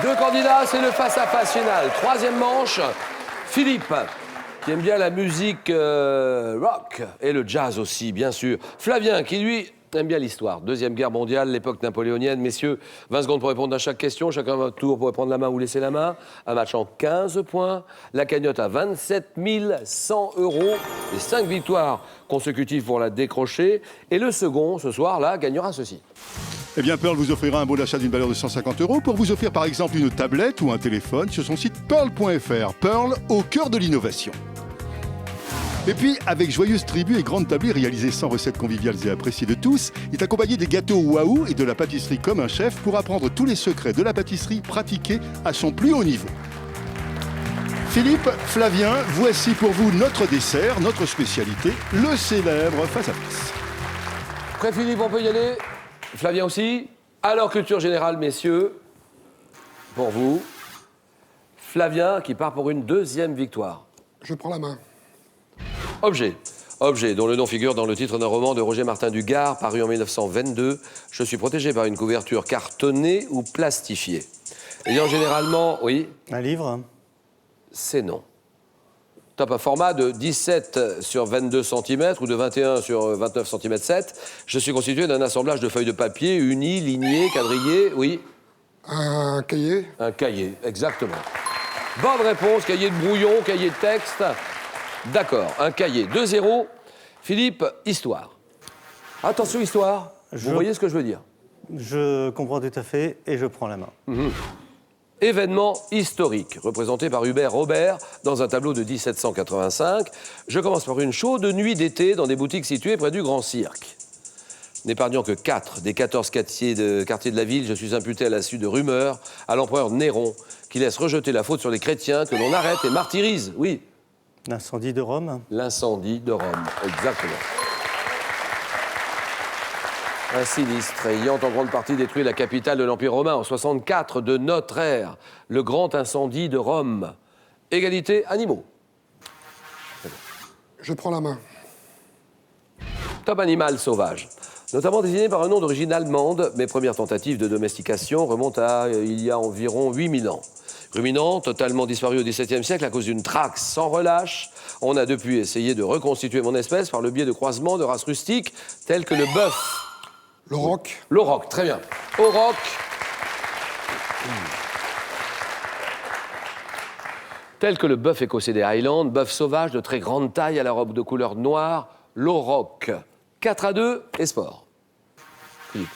Deux candidats, c'est le face-à-face final. Troisième manche, Philippe, qui aime bien la musique rock et le jazz aussi, bien sûr. Flavien, qui lui aime bien l'histoire. Deuxième guerre mondiale, l'époque napoléonienne. Messieurs, 20 secondes pour répondre à chaque question. Chacun votre tour pour prendre la main ou laisser la main. Un match en 15 points. La cagnotte à 27 100 €. Et 5 victoires consécutives pour la décrocher. Et le second, ce soir, là, gagnera ceci. Eh bien, Pearl vous offrira un bon d'achat d'une valeur de 150 € pour vous offrir par exemple une tablette ou un téléphone sur son site pearl.fr. Pearl, au cœur de l'innovation. Et puis, avec joyeuse tribu et grande tablée réalisée sans recettes conviviales et appréciées de tous, il est accompagné des gâteaux waouh et de la pâtisserie comme un chef pour apprendre tous les secrets de la pâtisserie pratiquée à son plus haut niveau. Philippe, Flavien, voici pour vous notre dessert, notre spécialité, le célèbre face-à-face. Prêt Philippe, on peut y aller? Flavien aussi. Alors, culture générale, messieurs, pour vous, Flavien qui part pour une deuxième victoire. Je prends la main. Objet. Objet dont le nom figure dans le titre d'un roman de Roger Martin du Gard, paru en 1922. Je suis protégé par une couverture cartonnée ou plastifiée. Ayant généralement... Oui? Un livre? C'est non. Top, un format de 17 sur 22 cm ou de 21 sur 29 cm 7. Je suis constitué d'un assemblage de feuilles de papier unies, lignées, quadrillées. Oui? Un cahier? Un cahier, exactement. Bonne réponse, cahier de brouillon, cahier de texte. D'accord, un cahier. 2-0. Philippe, histoire. Attention, histoire. Vous voyez ce que je veux dire? Je comprends tout à fait et je prends la main. Événement historique, représenté par Hubert Robert dans un tableau de 1785. Je commence par une chaude nuit d'été dans des boutiques situées près du Grand Cirque. N'épargnant que 4 des 14 quartiers de la ville, je suis imputé à la suite de rumeurs à l'empereur Néron, qui laisse rejeter la faute sur les chrétiens que l'on arrête et martyrise. Oui. L'incendie de Rome? L'incendie de Rome, exactement. Un sinistre ayant en grande partie détruit la capitale de l'Empire romain en 64 de notre ère, le grand incendie de Rome. Égalité animaux. Je prends la main. Top animal sauvage. Notamment désigné par un nom d'origine allemande, mes premières tentatives de domestication remontent à il y a environ 8000 ans. Ruminant, totalement disparu au XVIIe siècle à cause d'une traque sans relâche, on a depuis essayé de reconstituer mon espèce par le biais de croisements de races rustiques telles que le bœuf. L'auroch. L'auroch, très bien. Auroch. Tel que le bœuf écossais des Highlands, bœuf sauvage de très grande taille à la robe de couleur noire, l'auroch. 4-2 et sport. Philippe.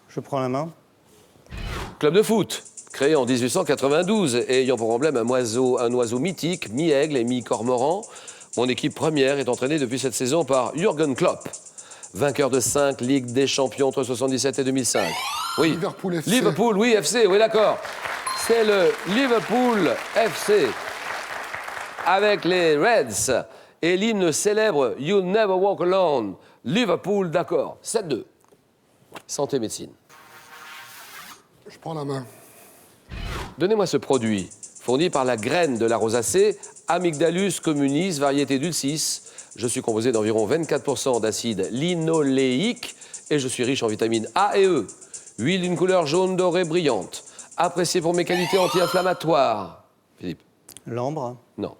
Je prends la main. Club de foot, créé en 1892 et ayant pour emblème un oiseau mythique, mi-aigle et mi-cormoran. Mon équipe première est entraînée depuis cette saison par Jürgen Klopp, vainqueur de 5 Ligues des Champions entre 1977 et 2005. Oui. Liverpool FC. Liverpool, oui, FC, oui, d'accord. C'est le Liverpool FC avec les Reds et l'hymne célèbre You'll Never Walk Alone. Liverpool, d'accord. 7-2. Santé médecine. Je prends la main. Donnez-moi ce produit, fourni par la graine de la rosacée, Amygdalus communis, variété dulcis. Je suis composé d'environ 24% d'acide linoléique et je suis riche en vitamines A et E. Huile d'une couleur jaune dorée brillante. Apprécié pour mes qualités anti-inflammatoires. Philippe? L'ambre? Non.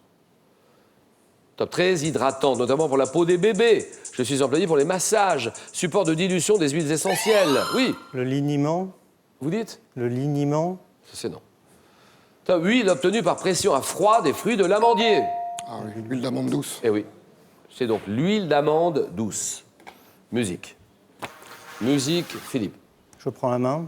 Top 13, hydratant, notamment pour la peau des bébés. Je suis employé pour les massages, support de dilution des huiles essentielles. Oui. Le liniment? Vous dites? Le liniment? C'est non. Top 8, obtenu par pression à froid des fruits de l'amandier. Ah oui, l'huile d'amande douce. Eh oui. C'est donc l'huile d'amande douce. Musique. Musique, Philippe. Je prends la main.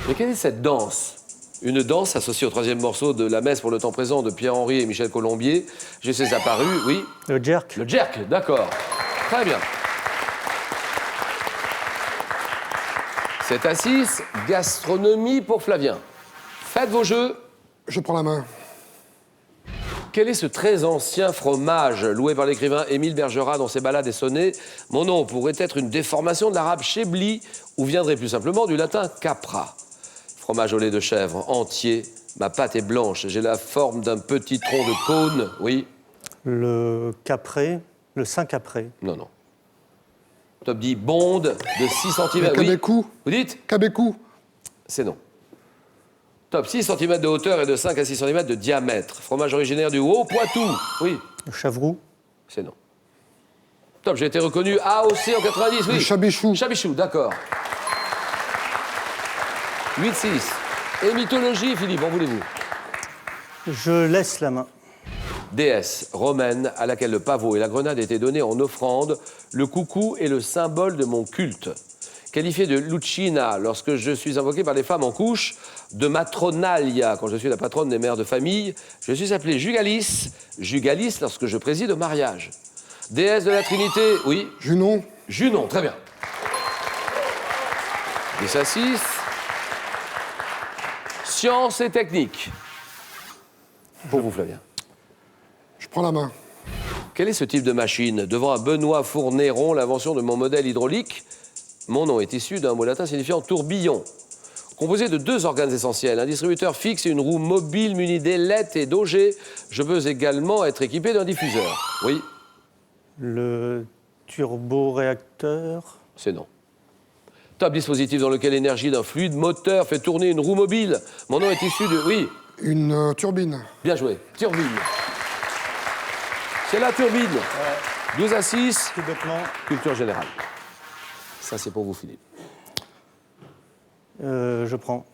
Mais quelle est cette danse? Une danse associée au troisième morceau de La Messe pour le temps présent de Pierre-Henry et Michel Colombier. Je sais apparu, oui. Le jerk? Le jerk, d'accord. Très bien. C'est à 6, gastronomie pour Flavien. Faites vos jeux. Je prends la main. Quel est ce très ancien fromage loué par l'écrivain Émile Bergerac dans ses ballades et sonnets? Mon nom pourrait être une déformation de l'arabe chebli ou viendrait plus simplement du latin capra. Fromage au lait de chèvre, entier. Ma pâte est blanche. J'ai la forme d'un petit tronc de cône. Oui? Le capré? Le Saint-Capré? Non, non. Top 10, bonde de 6 cm. Le cabecou. Vous dites? Cabecou. C'est non. Top, 6 cm de hauteur et de 5 à 6 cm de diamètre. Fromage originaire du Haut-Poitou. Oui, Le Chavroux. c'est non. Top, j'ai été reconnu AOC en 90, oui. Le Chabichou. Chabichou, d'accord. 8-6. Et mythologie, Philippe, en voulez-vous? Je laisse la main. Déesse romaine à laquelle le pavot et la grenade étaient donnés en offrande, le coucou est le symbole de mon culte. Qualifié de Lucina lorsque je suis invoqué par les femmes en couche, de Matronalia quand je suis la patronne des mères de famille, je suis appelé Jugalis, Jugalis lorsque je préside au mariage. Déesse de la Trinité, oui, Junon. Junon, très bien. 10-6. Science et technique. Pour vous, Flavien. Je prends la main. Quel est ce type de machine? Devant un Benoît Fournéron, l'invention de mon modèle hydraulique, mon nom est issu d'un mot latin signifiant tourbillon. Composé de 2 organes essentiels, un distributeur fixe et une roue mobile munie d'ailettes et d'auget, je peux également être équipé d'un diffuseur. Oui, Le turboréacteur. c'est non. Top, dispositif dans lequel l'énergie d'un fluide moteur fait tourner une roue mobile. Mon nom est issu de... Oui, Une turbine. bien joué. Turbine. C'est la turbine. 12-6. Tout bêtement. Culture générale. Ça, c'est pour vous, Philippe. Je prends.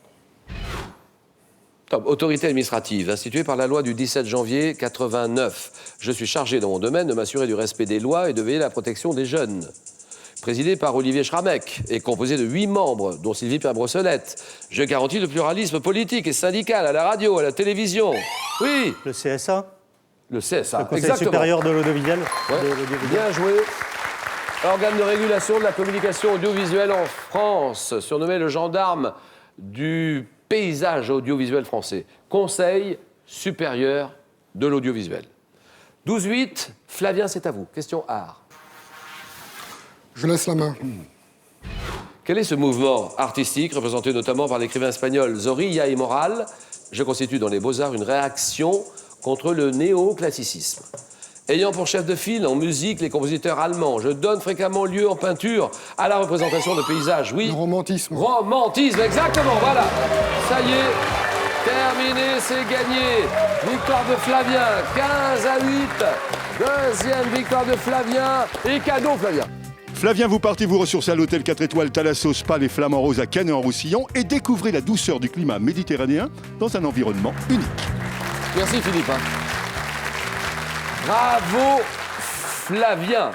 Top. Autorité administrative, instituée par la loi du 17 janvier 89. Je suis chargé dans mon domaine de m'assurer du respect des lois et de veiller à la protection des jeunes. Présidé par Olivier Schramek et composé de 8 membres, dont Sylvie Pierre-Brossolette. Je garantis le pluralisme politique et syndical à la radio, à la télévision. Oui, Le CSA. le CSA. Le Conseil Exactement. supérieur de l'audiovisuel. Ouais. De l'audiovisuel. Bien joué. Organe de régulation de la communication audiovisuelle en France, surnommé le gendarme du paysage audiovisuel français. Conseil supérieur de l'audiovisuel. 12-8, Flavien, c'est à vous. Question art. Je laisse la main. Quel est ce mouvement artistique, représenté notamment par l'écrivain espagnol Zorrilla y Moral? Je constitue dans les Beaux-Arts une réaction contre le néoclassicisme. Ayant pour chef de file en musique les compositeurs allemands, je donne fréquemment lieu en peinture à la représentation de paysages. Oui, Le romantisme. romantisme, exactement, voilà. Ça y est, terminé, c'est gagné. Victoire de Flavien, 15-8. Deuxième victoire de Flavien et cadeau, Flavien. Flavien, vous partez vous ressourcer à l'hôtel 4 étoiles Thalasso Spa Les Flamants Roses à Canet-en-Roussillon et découvrez la douceur du climat méditerranéen dans un environnement unique. Merci Philippe. Bravo Flavien.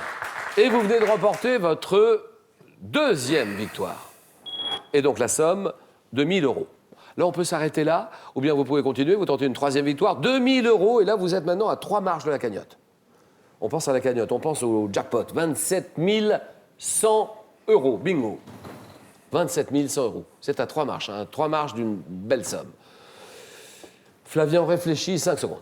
Et vous venez de remporter votre deuxième victoire. Et donc la somme de 1 000 €. Là, on peut s'arrêter là, ou bien vous pouvez continuer, vous tentez une troisième victoire, 2 000 €, et là, vous êtes maintenant à 3 marches de la cagnotte. On pense à la cagnotte, on pense au jackpot, 27 100 €, bingo. 27 100 €, c'est à 3 marches, hein, 3 marches d'une belle somme. Flavien réfléchit 5 secondes.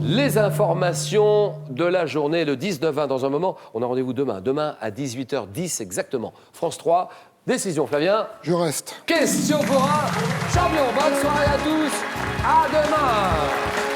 Les informations de la journée, le 19-20 dans un moment. On a rendez-vous demain. Demain à 18h10 exactement. France 3, décision Flavien. Je reste. Question pour un champion. Bonne soirée à tous. À demain.